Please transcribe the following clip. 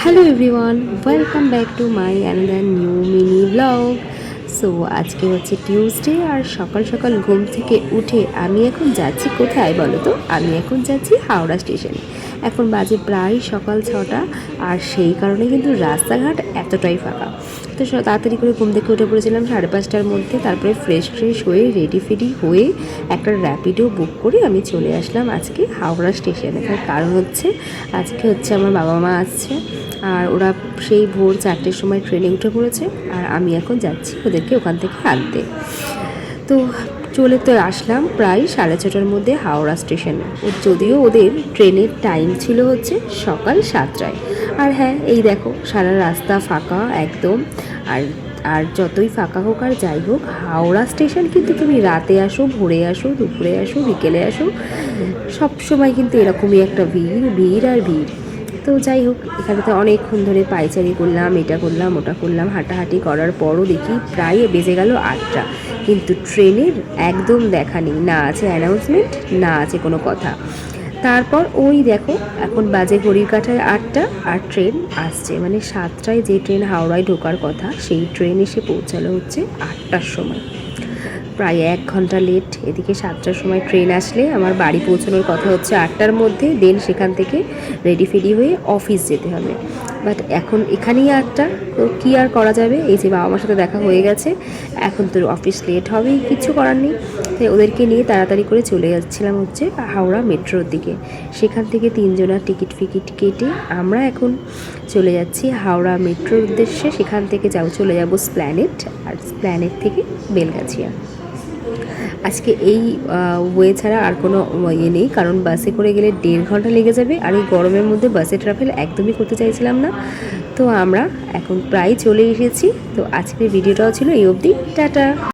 Hello everyone, welcome back to my another new mini blog. So আজকে হচ্ছে Tuesday, আর সকাল সকাল ঘুম থেকে উঠে আমি এখন যাচ্ছি কোথায় বলো তো? আমি এখন যাচ্ছি হাওড়া স্টেশনে। এখন বাজে প্রায় সকাল 6টা, আর সেই কারণে কিন্তু রাস্তাঘাট এতটাই ফাঁকা। তো তাড়াতাড়ি করে ঘুম থেকে উঠে পড়েছিলাম 5:30টার মধ্যে। তারপরে ফ্রেশ হয়ে রেডি ফেডি হয়ে একটা র্যাপিডো বুক করে আমি চলে আসলাম আজকে হাওড়া স্টেশনে। তার কারণ হচ্ছে আজকে হচ্ছে আমার বাবা মা আসছে, আর ওরা সেই ভোর 4টের সময় ট্রেনে উঠে পড়েছে, আর আমি এখন যাচ্ছি ওদেরকে ওখান থেকে আনতে। তো চলে তো আসলাম প্রায় 6:30টার মধ্যে হাওড়া স্টেশনে। যদিও ওদের ট্রেনের টাইম ছিল হচ্ছে সকাল 7টায়। আর হ্যাঁ, এই দেখো সারা রাস্তা ফাঁকা একদম। আর আর যতই ফাঁকা হোক আর যাই হোক, হাওড়া স্টেশন কিন্তু তুমি রাতে আসো, ভোরে আসো, দুপুরে আসো, বিকেলে আসো, সব সময় কিন্তু এরকমই একটা ভিড় আর ভিড়। তো যাই হোক, এখানে তো অনেকক্ষণ ধরে পায়চারি করলাম, এটা করলাম ওটা করলাম, হাঁটাহাঁটি করার পরও দেখি প্রায় বেজে গেল 8টা, কিন্তু ট্রেনের একদম দেখা নেই, না আছে অ্যানাউন্সমেন্ট, না আছে কোনো কথা। তারপর ওই দেখো এখন বাজে ঘড়ির কাঁটায় 8টা, আর ট্রেন আসছে, মানে 7টায় যে ট্রেন হাওড়ায় ঢোকার কথা সেই ট্রেন এসে পৌঁছালো হচ্ছে 8টার সময়। প্রায় 1 ঘন্টা লেট। এদিকে 7টার সময় ট্রেন আসলে আমার বাড়ি পৌঁছানোর কথা হচ্ছে 8টার মধ্যে, দেন সেখান থেকে রেডি ফেডি হয়ে অফিস যেতে হবে। বাট এখন এখানেই 8টা, তো কী আর করা যাবে? এই যে বাবা মার সাথে দেখা হয়ে গেছে, এখন তো অফিস লেট হবেই, কিচ্ছু করার নেই। তাই ওদেরকে নিয়ে তাড়াতাড়ি করে চলে যাচ্ছিলাম হচ্ছে হাওড়া মেট্রোর দিকে। সেখান থেকে 3জনের টিকিট ফিকিট কেটে আমরা এখন চলে যাচ্ছি হাওড়া মেট্রোর উদ্দেশ্যে। সেখান থেকে চলে যাব স্প্ল্যানেট, আর স্প্ল্যানেট থেকে বেলগাছিয়া। আজকে এই ওয়ে ছাড়া আর কোনো ইয়ে নেই, কারণ বাসে করে গেলে 1.5 ঘন্টা লেগে যাবে, আর এই গরমের মধ্যে বাসে ট্রাভেল একদমই করতে চাইছিলাম না। তো আমরা এখন প্রায় চলে এসেছি। তো আজকের ভিডিওটাও ছিল এই অবধি। টাটা।